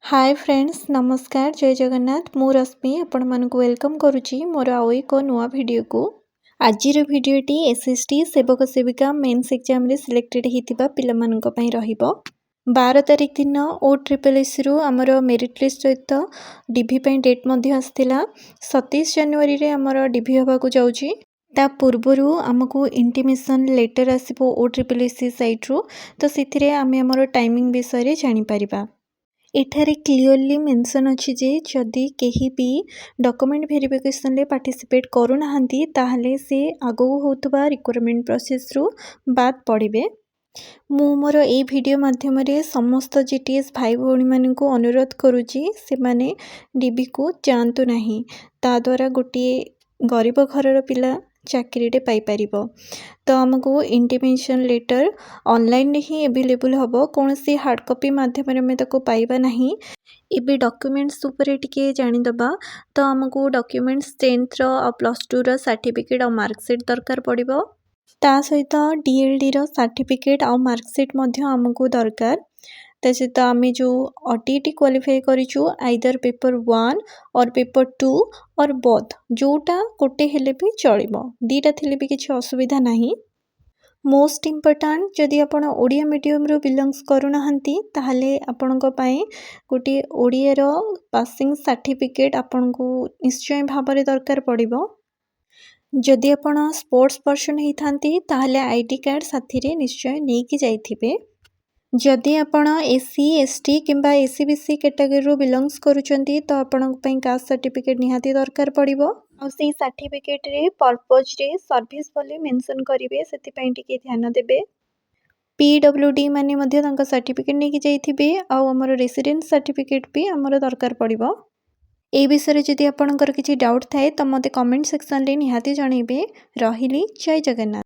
Hi friends नमस्कार जय जगन्नाथ मु रश्मि आपण मानक वेलकम करुच्ची मोर आउ एक नुआ वीडियो को आजिर वीडियोटी एसएसटी सेवक सेविका मेन्स एग्जाम रे सिलेक्टेड हितिबा पिला मानक पई रहिबो 12 तारिख दिन OSSS रु आमर मेरिट लिस्ट सहित डीवी पई डेट मध्ये आस्थिला 27 जनवरी रे आमर डीवी होबा को जाउची ता पूर्वरु आमको इंटिमेशन लेटर आसीबो OSSS साइट रु तो सिथिरे आमे हमर टाइमिंग विषय रे जानि परिबा एठारे क्लियरली मेंशन अछि जे जदि केही भी डॉक्यूमेंट वेरिफिकेशन रे पार्टिसिपेट करू नाहंती ताहले से आगो होतबा रिक्वायरमेंट प्रोसेस रु बाद पड़िबे मु मोर ए वीडियो माध्यम रे समस्त जीटीएस भाई भौणी मानकु अनुरोध करूची से माने डीबी को जानतु नाही ता द्वारा गोटे गरीब घरर पिला चाकरीटे पाई परिबो तो आमको इंटिमेशन लेटर ऑनलाइन ही अवेलेबल हबो कौन सी हार्ड कॉपी माध्यम रे में ताको पाइबा नाही एबे डॉक्यूमेंट्स ऊपर टिके जानि दबा तो आमको डॉक्यूमेंट्स 10th रो और +2 रो सर्टिफिकेट और मार्कशीट दरकार पड़िबो ता सहित डीएलडी रो सर्टिफिकेट और मार्कशीट मध्य आमको दरकार ता सहित आमे जो ओटीटी क्वालिफाई करिछु आइदर पेपर 1 और पेपर 2 और बोथ जोटा कोटे हेले भी चलिबो दीटा थिले भी किछि असुविधा नाही मोस्ट इम्पोर्टेंट जदि आपण ओडिया मीडियम रो बिलोंग्स करू नाहंती ताहले आपणको पई गोटे ओडिया रो पासिंग सर्टिफिकेट आपणको निश्चय भाबरे दरकार पड़िबो जदि आपण स्पोर्ट्स पर्सन ही थांती ताहले आईडी कार्ड साथी रे निश्चय नै कि जाइथिबे जदि आपण एससी एसटी किंबा एससीबीसी कैटेगरी रो बिलोंग्स करूचंती तो आपणक पई कास्ट सर्टिफिकेट निहाती दरकार पड़िबो और सेही सर्टिफिकेट रे पर्पस रे सर्विस बोली मेंशन करिवे सेति पई टिके ध्यान देबे पीडब्ल्यूडी माने मध्ये तांका सर्टिफिकेट नै कि जाइथिबे आ हमर रेसिडेंस सर्टिफिकेट भी हमर दरकार पड़िबो ए विषय जदि आपणकर किछि डाउट थाए तो मते कमेंट सेक्शन रे निहाती जणैबे रहिली जय जगन्नाथ।